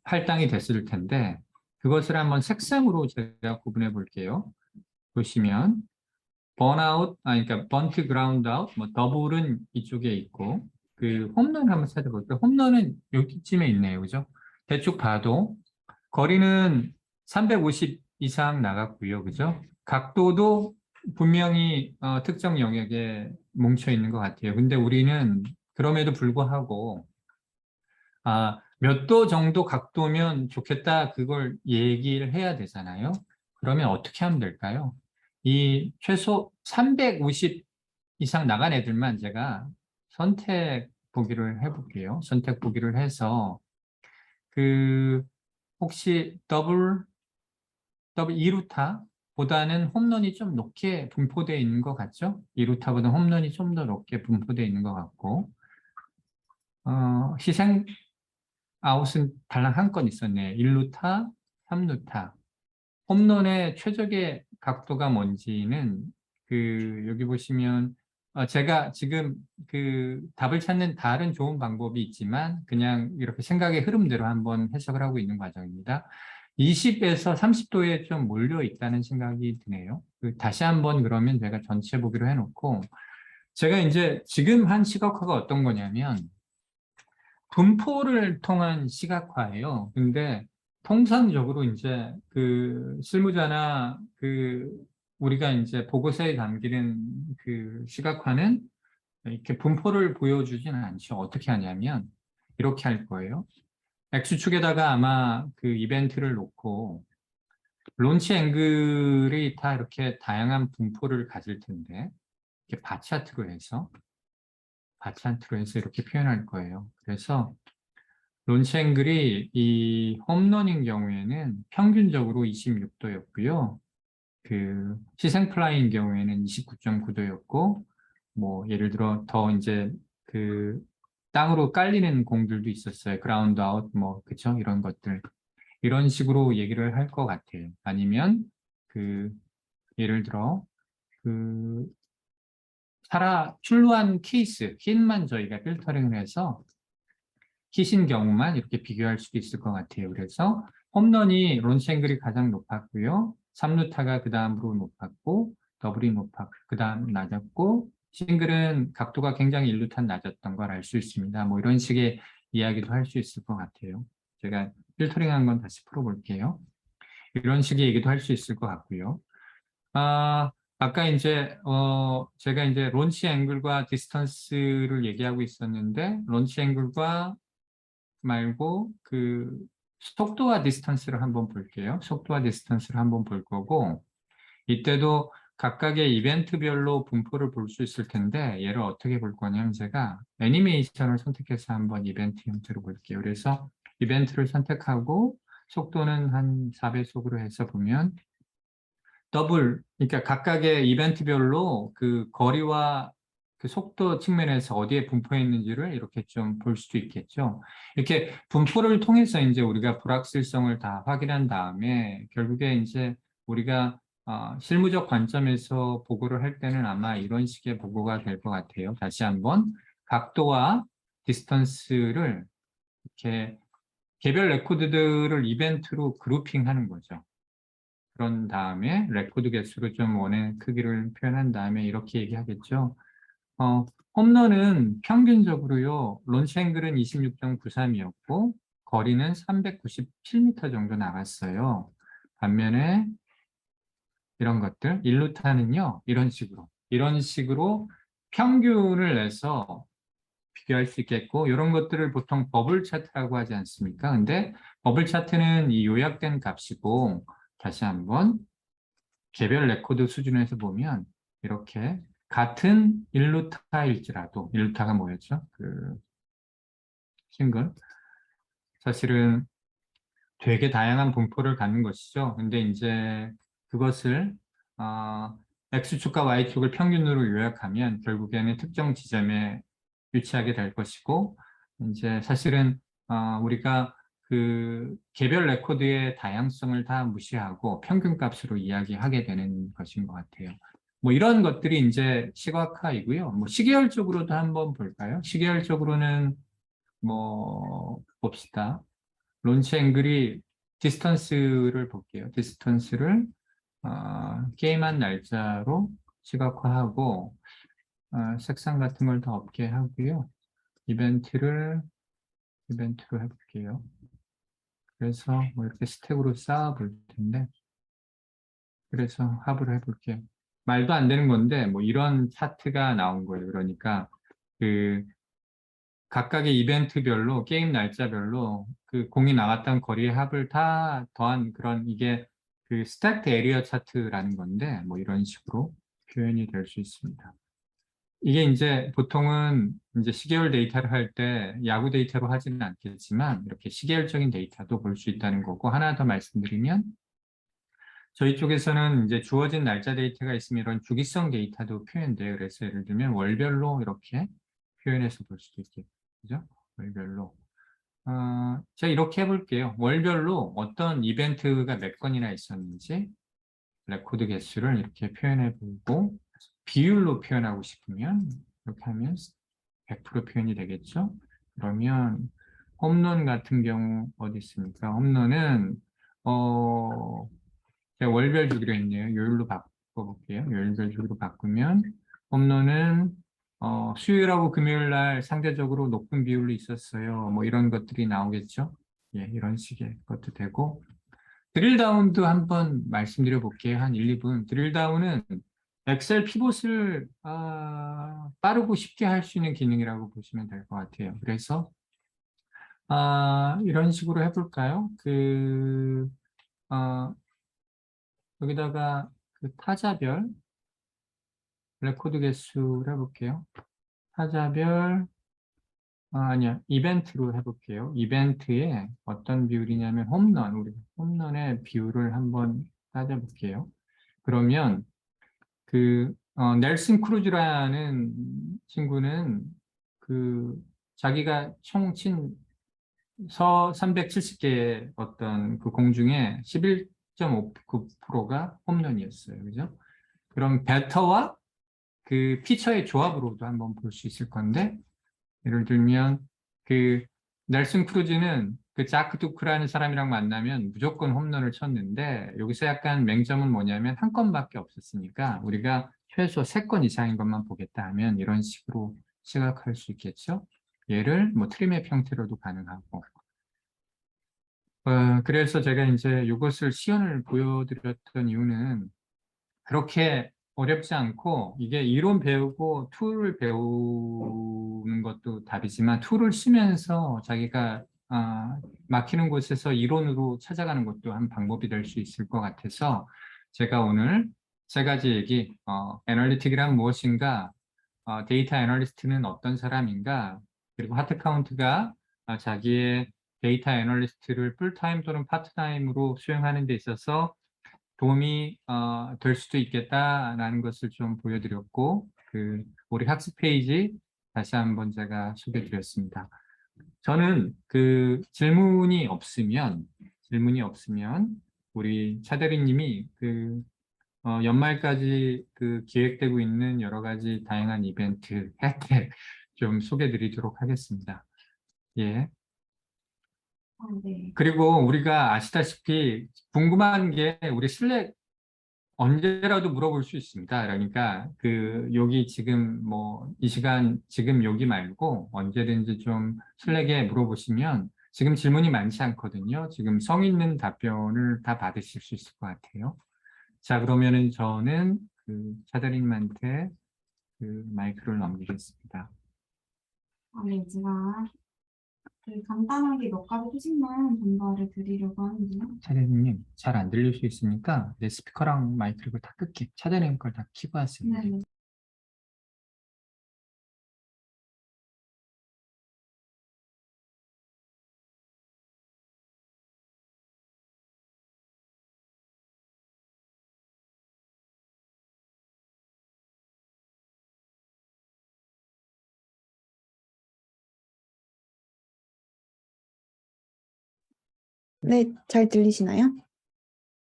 할당이 됐을 텐데, 그것을 한번 색상으로 제가 구분해 볼게요. 보시면, 번아웃, 그러니까 번트 그라운드 아웃, 뭐 더블은 이쪽에 있고, 그 홈런 한번 찾아볼게요. 홈런은 여기쯤에 있네요. 그죠? 대충 봐도 거리는 350 이상 나갔고요. 그죠? 각도도 분명히 특정 영역에 뭉쳐 있는 것 같아요. 근데 우리는 그럼에도 불구하고 몇 도 정도 각도면 좋겠다 그걸 얘기를 해야 되잖아요. 그러면 어떻게 하면 될까요? 이 최소 350 이상 나간 애들만 제가 선택 보기를 해볼게요. 선택 보기를 해서 그 혹시 더블 2루타 보다는 홈런이 좀 높게 분포되어 있는 것 같죠? 2루타보다 홈런이 좀 더 높게 분포되어 있는 것 같고 희생 아웃은 달랑 한 건 있었네. 1루타, 3루타. 홈런의 최적의 각도가 뭔지는 여기 보시면 제가 지금 그 답을 찾는 다른 좋은 방법이 있지만 그냥 이렇게 생각의 흐름대로 한번 해석을 하고 있는 과정입니다. 20에서 30도에 좀 몰려 있다는 생각이 드네요. 다시 한번 그러면 제가 전체 보기로 해놓고 제가 이제 지금 한 시각화가 어떤 거냐면 분포를 통한 시각화예요. 근데 통상적으로 이제 그 실무자나 그 우리가 이제 보고서에 담기는 그 시각화는 이렇게 분포를 보여주지는 않죠. 어떻게 하냐면 이렇게 할 거예요. X축에다가 아마 그 이벤트를 놓고 론치 앵글이 다 이렇게 다양한 분포를 가질 텐데 이렇게 바차트로 해서 이렇게 표현할 거예요. 그래서 론치 앵글이 이 홈런인 경우에는 평균적으로 26도였고요. 그 시생 플라이인 경우에는 29.9도였고, 뭐 예를 들어 더 이제 그 땅으로 깔리는 공들도 있었어요. 그라운드 아웃 뭐 그쵸? 이런 것들 이런 식으로 얘기를 할 것 같아요. 아니면 그 예를 들어 그 출루한 케이스 힛만 저희가 필터링을 해서 킷인 경우만 이렇게 비교할 수도 있을 것 같아요. 그래서 홈런이 론싱글이 가장 높았고요. 3루타가 그 다음으로 높았고 더블이 높았고 그 다음 낮았고 싱글은 각도가 굉장히 1루타 낮았던 걸 알 수 있습니다. 뭐 이런 식의 이야기도 할 수 있을 것 같아요. 제가 필터링한 건 다시 풀어볼게요. 이런 식의 얘기도 할 수 있을 것 같고요. 아까 이제 제가 이제 론치 앵글과 디스턴스를 얘기하고 있었는데 론치 앵글과 말고 그 속도와 디스턴스를 한번 볼게요. 속도와 디스턴스를 한번 볼 거고 이때도 각각의 이벤트별로 분포를 볼 수 있을 텐데 얘를 어떻게 볼 거냐면 제가 애니메이션을 선택해서 한번 이벤트 형태로 볼게요. 그래서 이벤트를 선택하고 속도는 한 4배속으로 해서 보면 그러니까 각각의 이벤트별로 그 거리와 그 속도 측면에서 어디에 분포해 있는지를 이렇게 좀 볼 수도 있겠죠. 이렇게 분포를 통해서 이제 우리가 불확실성을 다 확인한 다음에 결국에 이제 우리가 실무적 관점에서 보고를 할 때는 아마 이런 식의 보고가 될 것 같아요. 다시 한번 각도와 디스턴스를 이렇게 개별 레코드들을 이벤트로 그룹핑하는 거죠. 그런 다음에 레코드 개수로 좀 원의 크기를 표현한 다음에 이렇게 얘기하겠죠. 홈런은 평균적으로요. 론치 앵글은 26.93이었고 거리는 397m 정도 나갔어요. 반면에 이런 것들 1루타는요. 이런 식으로 평균을 내서 비교할 수 있겠고 이런 것들을 보통 버블 차트라고 하지 않습니까? 근데 버블 차트는 이 요약된 값이고 다시 한번 개별 레코드 수준에서 보면 이렇게 같은 1루타일지라도 1루타가 뭐였죠? 그 싱글 사실은 되게 다양한 분포를 갖는 것이죠. 근데 이제 그것을 X축과 Y축을 평균으로 요약하면 결국에는 특정 지점에 위치하게 될 것이고 이제 사실은 우리가 그 개별 레코드의 다양성을 다 무시하고 평균값으로 이야기하게 되는 것인 것 같아요. 뭐 이런 것들이 이제 시각화이고요. 뭐 시계열적으로도 한번 볼까요? 시계열적으로는 뭐 봅시다. 론치 앵글이 디스턴스를 볼게요. 디스턴스를 게임한 날짜로 시각화하고 색상 같은 걸 더 없게 하고요. 이벤트로 해볼게요. 그래서 뭐 이렇게 스택으로 쌓아 볼 텐데 그래서 합을 해볼게요. 말도 안 되는 건데 뭐 이런 차트가 나온 거예요. 그러니까 그 각각의 이벤트별로 게임 날짜별로 그 공이 나갔던 거리의 합을 다 더한 그런 이게 그 스택트 에리어 차트라는 건데 뭐 이런 식으로 표현이 될 수 있습니다. 이게 이제 보통은 이제 시계열 데이터를 할 때 야구 데이터로 하지는 않겠지만 이렇게 시계열적인 데이터도 볼 수 있다는 거고 하나 더 말씀드리면 저희 쪽에서는 이제 주어진 날짜 데이터가 있으면 이런 주기성 데이터도 표현돼요. 그래서 예를 들면 월별로 이렇게 표현해서 볼 수도 있겠죠. 그죠? 월별로. 제가 이렇게 해볼게요. 월별로 어떤 이벤트가 몇 건이나 있었는지 레코드 개수를 이렇게 표현해보고 비율로 표현하고 싶으면 이렇게 하면 100% 표현이 되겠죠. 그러면 홈런 같은 경우 어디 있습니까? 홈런은 제가 월별 주기로 했네요. 요일로 바꿔볼게요. 요일별 주기로 바꾸면 홈런은 수요일하고 금요일 날 상대적으로 높은 비율로 있었어요. 뭐 이런 것들이 나오겠죠. 예, 이런 식의 것도 되고 드릴다운도 한번 말씀드려 볼게요. 한 1, 2분. 드릴다운은 엑셀 피봇을 빠르고 쉽게 할 수 있는 기능이라고 보시면 될 것 같아요. 그래서 이런 식으로 해볼까요? 여기다가 그 타자별 레코드 개수를 해볼게요. 타자별 아니야, 이벤트로 해볼게요. 이벤트에 어떤 비율이냐면 홈런, 우리 홈런의 비율을 한번 따져볼게요. 그러면 넬슨 크루즈라는 친구는 자기가 총 친 370개의 어떤 그 공 중에 11.59%가 홈런이었어요. 그죠? 그럼 배터와 그 피처의 조합으로도 한번 볼 수 있을 건데, 예를 들면 그 넬슨 크루즈는 그 자크 두크라는 사람이랑 만나면 무조건 홈런을 쳤는데, 여기서 약간 맹점은 뭐냐면 한 건밖에 없었으니까 우리가 최소 3건 이상인 것만 보겠다 하면 이런 식으로 시각할 수 있겠죠. 얘를 뭐 트리맵 형태로도 가능하고. 그래서 제가 이제 이것을 시연을 보여드렸던 이유는 그렇게 어렵지 않고, 이게 이론 배우고 툴을 배우는 것도 답이지만 툴을 쓰면서 자기가 막히는 곳에서 이론으로 찾아가는 것도 한 방법이 될 수 있을 것 같아서 제가 오늘 3가지 얘기, 애널리틱이란 무엇인가, 데이터 애널리스트는 어떤 사람인가, 그리고 하트카운트가 자기의 데이터 애널리스트를 풀타임 또는 파트타임으로 수행하는 데 있어서 도움이 될 수도 있겠다라는 것을 좀 보여드렸고, 우리 학습 페이지 다시 한번 제가 소개드렸습니다. 저는 질문이 없으면 우리 차대리님이 연말까지 기획되고 있는 여러 가지 다양한 이벤트 혜택 좀 소개드리도록 하겠습니다. 예. 네. 그리고 우리가 아시다시피 궁금한 게 우리 슬랙 언제라도 물어볼 수 있습니다. 그러니까 여기 지금 뭐 이 시간 지금 여기 말고 언제든지 좀 슬랙에 물어보시면 지금 질문이 많지 않거든요. 지금 성 있는 답변을 다 받으실 수 있을 것 같아요. 자, 그러면은 저는 차대리님한테 마이크를 넘기겠습니다. 네, 제가 간단하게 몇 가지 소식만 전달을 드리려고 하는데요. 차대리님 잘 안 들릴 수 있으니까 내 스피커랑 마이크를 다 끌게. 차대리님 걸 다 켜고 하세요. 네. 네, 잘 들리시나요?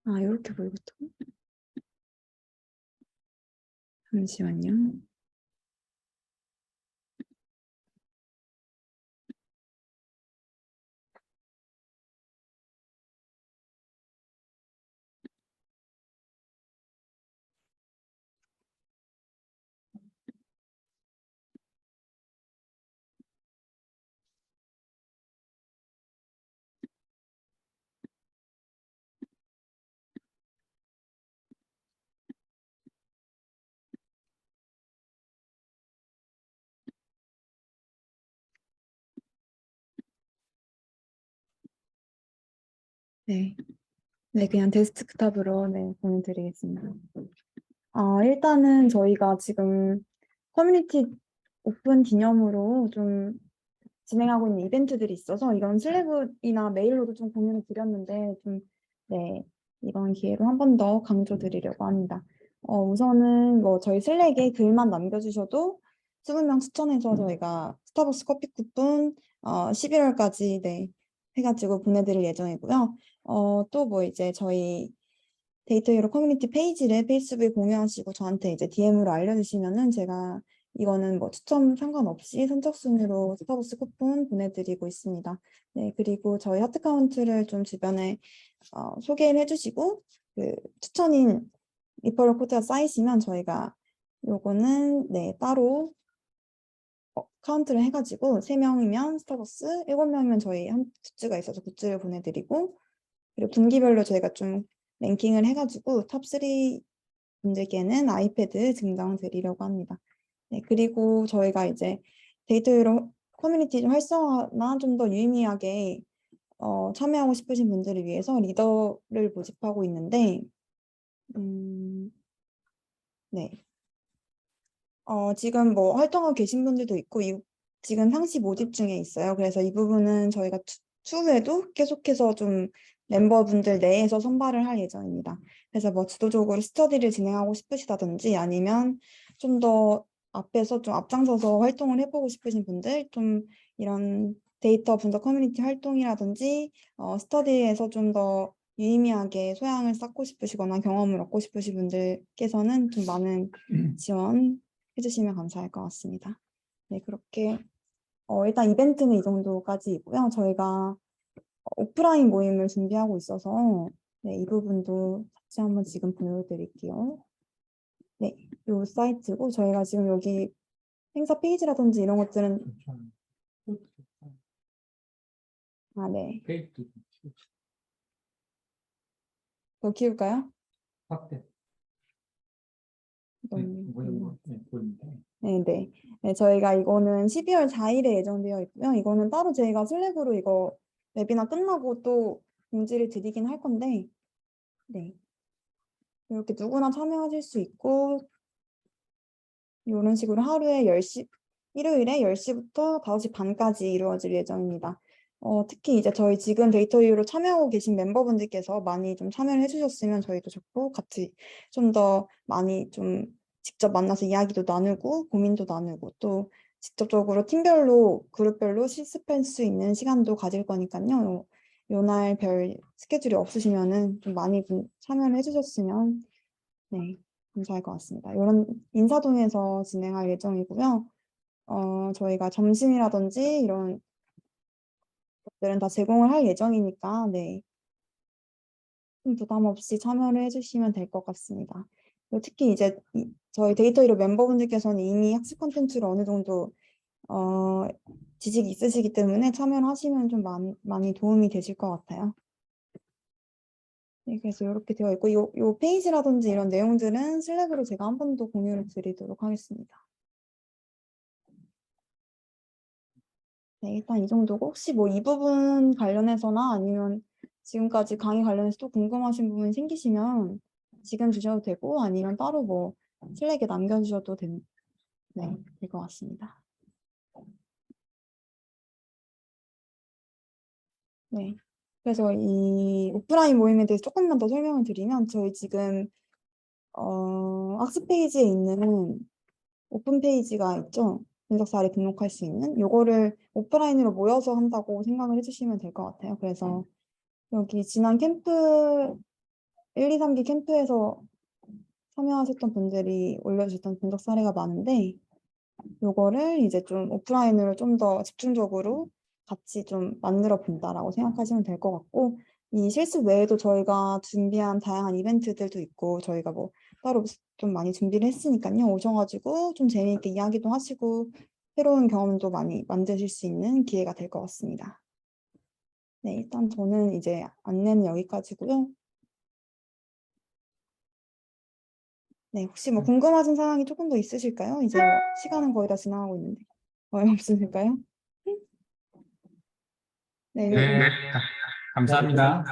이렇게 보이겠죠? 잠시만요. 네. 네, 그냥 데스크탑으로 보내드리겠습니다. 일단은 저희가 지금 커뮤니티 오픈 기념으로 좀 진행하고 있는 이벤트들이 있어서 이건 슬랙이나 메일로도 좀 공유를 드렸는데 네, 이번 기회로 한 번 더 강조드리려고 합니다. 우선은 뭐 저희 슬랙에 글만 남겨주셔도 20명 추천해서 저희가 스타벅스 커피 쿠폰 11월까지 해가지고 보내드릴 예정이고요. 또 뭐 이제 저희 데이터 히어로 커뮤니티 페이지를 페이스북에 공유하시고 저한테 이제 DM으로 알려주시면은 제가 이거는 뭐 추첨 상관없이 선착순으로 스타벅스 쿠폰 보내드리고 있습니다. 네, 그리고 저희 하트카운트를 좀 주변에 소개를 해주시고 추천인 리퍼럴 코드가 쌓이시면 저희가 요거는 따로 카운트를 해가지고 3명이면 스타벅스, 7명이면 저희 한 굿즈가 있어서 굿즈를 보내드리고, 그리고 분기별로 저희가 좀 랭킹을 해가지고 탑 3 분들께는 아이패드 증정 드리려고 합니다. 네, 그리고 저희가 이제 데이터 유로 커뮤니티 좀 활성화나 좀 더 유의미하게 참여하고 싶으신 분들을 위해서 리더를 모집하고 있는데, 네. 지금 뭐 활동하고 계신 분들도 있고, 지금 상시 모집 중에 있어요. 그래서 이 부분은 저희가 추후에도 계속해서 좀 멤버분들 내에서 선발을 할 예정입니다. 그래서 뭐 주도적으로 스터디를 진행하고 싶으시다든지 아니면 좀 더 앞에서 좀 앞장서서 활동을 해보고 싶으신 분들, 좀 이런 데이터 분석 커뮤니티 활동이라든지 스터디에서 좀 더 유의미하게 소양을 쌓고 싶으시거나 경험을 얻고 싶으신 분들께서는 좀 많은 지원 해주시면 감사할 것 같습니다. 네, 그렇게 일단 이벤트는 이 정도까지이고요. 저희가 오프라인 모임을 준비하고 있어서 네, 이 부분도 같이 한번 지금 보여드릴게요. 네, 이 사이트고 저희가 지금 여기 행사 페이지라든지 이런 것들은 네, 더 키울까요? 확대. 네, 네. 네, 저희가 이거는 12월 4일에 예정되어 있고요. 이거는 따로 저희가 슬랙으로 이거 웹이나 끝나고 또 공지를 드리긴 할 건데, 네. 이렇게 누구나 참여하실 수 있고, 이런 식으로 하루에 10시, 일요일에 10시부터 5시 반까지 이루어질 예정입니다. 특히 이제 저희 지금 데이터 이후로 참여하고 계신 멤버분들께서 많이 좀 참여를 해주셨으면 저희도 좋고 같이 좀 더 많이 좀 직접 만나서 이야기도 나누고 고민도 나누고 또 직접적으로 팀별로 그룹별로 실습할 수 있는 시간도 가질 거니까요. 요날 별 스케줄이 없으시면은 좀 많이 참여를 해주셨으면 네, 감사할 것 같습니다. 이런 인사동에서 진행할 예정이고요. 저희가 점심이라든지 이런 것들은 다 제공을 할 예정이니까 네, 큰 부담 없이 참여를 해주시면 될 것 같습니다. 그리고 특히 이제 저희 데이터 이로 멤버분들께서는 이미 학습 콘텐츠를 어느 정도 지식이 있으시기 때문에 참여를 하시면 좀 많이 도움이 되실 것 같아요. 네, 그래서 이렇게 되어 있고 요 페이지라든지 이런 내용들은 슬랙으로 제가 한 번 더 공유를 드리도록 하겠습니다. 네, 일단 이 정도고 혹시 뭐 이 부분 관련해서나 아니면 지금까지 강의 관련해서 또 궁금하신 부분이 생기시면 지금 주셔도 되고 아니면 따로 뭐 슬랙에 남겨주셔도 될 것 같습니다. 네. 그래서 이 오프라인 모임에 대해서 조금만 더 설명을 드리면 저희 지금 학습 페이지에 있는 오픈 페이지가 있죠. 분석사를 등록할 수 있는 요거를 오프라인으로 모여서 한다고 생각을 해주시면 될 것 같아요. 그래서 여기 지난 캠프 1, 2, 3기 캠프에서 참여하셨던 분들이 올려주셨던 분석 사례가 많은데 요거를 이제 좀 오프라인으로 좀 더 집중적으로 같이 좀 만들어 본다라고 생각하시면 될 것 같고 이 실습 외에도 저희가 준비한 다양한 이벤트들도 있고 저희가 뭐 따로 좀 많이 준비를 했으니까요. 오셔가지고 좀 재미있게 이야기도 하시고 새로운 경험도 많이 만드실 수 있는 기회가 될 것 같습니다. 네, 일단 저는 이제 안내는 여기까지고요. 네, 혹시 뭐 궁금하신 사항이 조금 더 있으실까요? 이제 뭐 시간은 거의 다 지나가고 있는데. 없으실까요? 네, 네, 감사합니다.